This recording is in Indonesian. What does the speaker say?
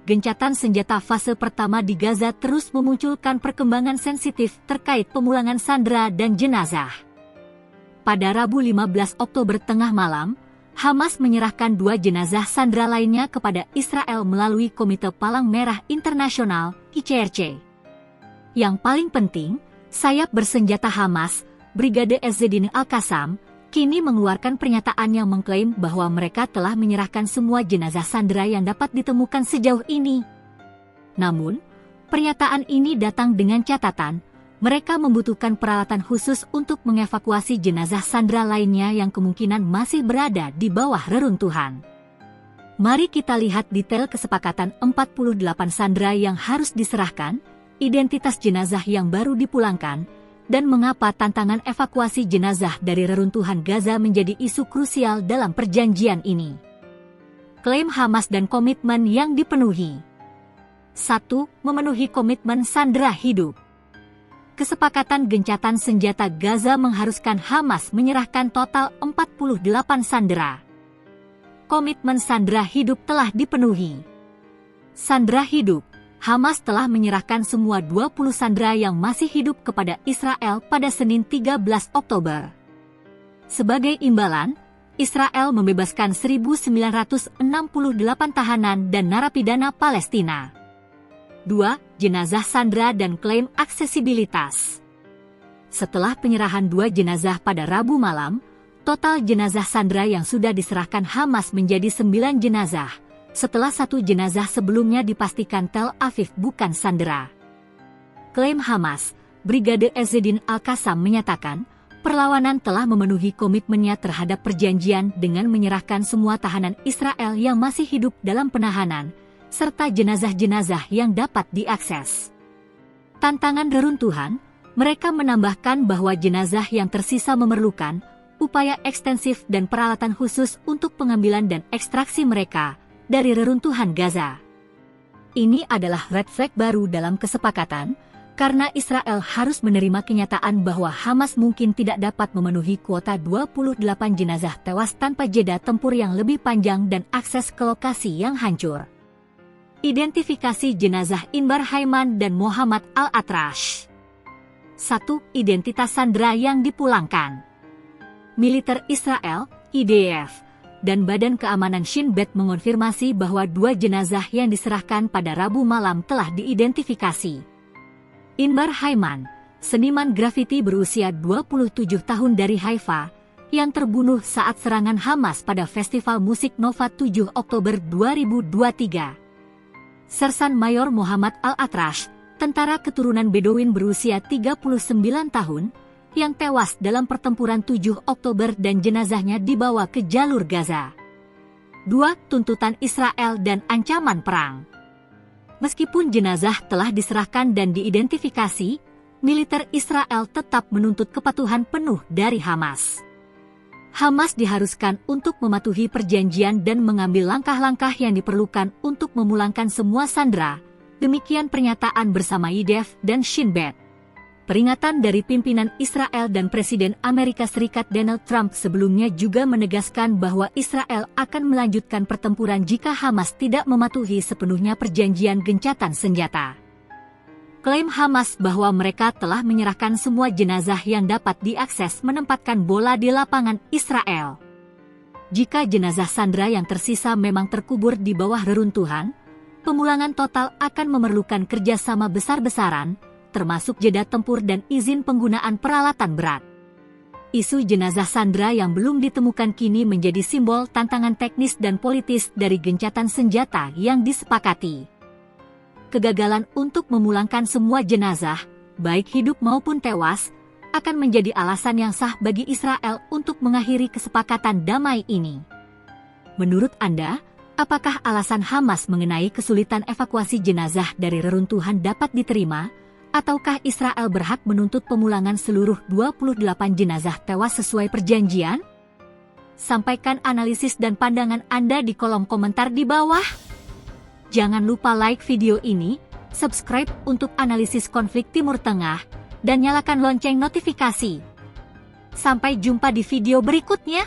gencatan senjata fase pertama di Gaza terus memunculkan perkembangan sensitif terkait pemulangan sandera dan jenazah. Pada Rabu 15 Oktober tengah malam, Hamas menyerahkan 2 jenazah sandera lainnya kepada Israel melalui Komite Palang Merah Internasional, ICRC. Yang paling penting, sayap bersenjata Hamas, Brigade Ezzedine Al-Qassam, kini mengeluarkan pernyataan yang mengklaim bahwa mereka telah menyerahkan semua jenazah sandera yang dapat ditemukan sejauh ini. Namun, pernyataan ini datang dengan catatan, mereka membutuhkan peralatan khusus untuk mengevakuasi jenazah sandera lainnya yang kemungkinan masih berada di bawah reruntuhan. Mari kita lihat detail kesepakatan 48 sandera yang harus diserahkan, identitas jenazah yang baru dipulangkan, dan mengapa tantangan evakuasi jenazah dari reruntuhan Gaza menjadi isu krusial dalam perjanjian ini. Klaim Hamas dan komitmen yang dipenuhi. 1. Memenuhi komitmen sandera hidup. Kesepakatan gencatan senjata Gaza mengharuskan Hamas menyerahkan total 48 sandera. Komitmen sandera hidup telah dipenuhi. Sandera hidup. Hamas telah menyerahkan semua 20 sandera yang masih hidup kepada Israel pada Senin 13 Oktober. Sebagai imbalan, Israel membebaskan 1.968 tahanan dan narapidana Palestina. 2. Jenazah sandera dan klaim aksesibilitas. Setelah penyerahan 2 jenazah pada Rabu malam, total jenazah sandera yang sudah diserahkan Hamas menjadi 9 jenazah. Setelah 1 jenazah sebelumnya dipastikan Tel Aviv bukan sandera. Klaim Hamas, Brigade Ezzedine Al-Qassam menyatakan, perlawanan telah memenuhi komitmennya terhadap perjanjian dengan menyerahkan semua tahanan Israel yang masih hidup dalam penahanan, serta jenazah-jenazah yang dapat diakses. Tantangan reruntuhan, mereka menambahkan bahwa jenazah yang tersisa memerlukan upaya ekstensif dan peralatan khusus untuk pengambilan dan ekstraksi mereka dari reruntuhan Gaza. Ini adalah red flag baru dalam kesepakatan, karena Israel harus menerima kenyataan bahwa Hamas mungkin tidak dapat memenuhi kuota 28 jenazah tewas tanpa jeda tempur yang lebih panjang dan akses ke lokasi yang hancur. Identifikasi jenazah Inbar Haiman dan Muhammad Al-Atrash. 1. Identitas sandera yang dipulangkan. Militer Israel, IDF, dan Badan Keamanan Shin Bet mengonfirmasi bahwa 2 jenazah yang diserahkan pada Rabu malam telah diidentifikasi. Inbar Haiman, seniman grafiti berusia 27 tahun dari Haifa, yang terbunuh saat serangan Hamas pada Festival Musik Nova 7 Oktober 2023. Sersan Mayor Muhammad Al-Atrash, tentara keturunan Bedouin berusia 39 tahun, yang tewas dalam pertempuran 7 Oktober dan jenazahnya dibawa ke jalur Gaza. 2. Tuntutan Israel dan ancaman perang. Meskipun jenazah telah diserahkan dan diidentifikasi, militer Israel tetap menuntut kepatuhan penuh dari Hamas. Hamas diharuskan untuk mematuhi perjanjian dan mengambil langkah-langkah yang diperlukan untuk memulangkan semua sandera, demikian pernyataan bersama IDF dan Shin Bet. Peringatan dari pimpinan Israel dan Presiden Amerika Serikat Donald Trump sebelumnya juga menegaskan bahwa Israel akan melanjutkan pertempuran jika Hamas tidak mematuhi sepenuhnya perjanjian gencatan senjata. Klaim Hamas bahwa mereka telah menyerahkan semua jenazah yang dapat diakses menempatkan bola di lapangan Israel. Jika jenazah sandera yang tersisa memang terkubur di bawah reruntuhan, pemulangan total akan memerlukan kerjasama besar-besaran, termasuk jeda tempur dan izin penggunaan peralatan berat. Isu jenazah sandera yang belum ditemukan kini menjadi simbol tantangan teknis dan politis dari gencatan senjata yang disepakati. Kegagalan untuk memulangkan semua jenazah, baik hidup maupun tewas, akan menjadi alasan yang sah bagi Israel untuk mengakhiri kesepakatan damai ini. Menurut Anda, apakah alasan Hamas mengenai kesulitan evakuasi jenazah dari reruntuhan dapat diterima? Ataukah Israel berhak menuntut pemulangan seluruh 28 jenazah tewas sesuai perjanjian? Sampaikan analisis dan pandangan Anda di kolom komentar di bawah. Jangan lupa like video ini, subscribe untuk analisis konflik Timur Tengah, dan nyalakan lonceng notifikasi. Sampai jumpa di video berikutnya.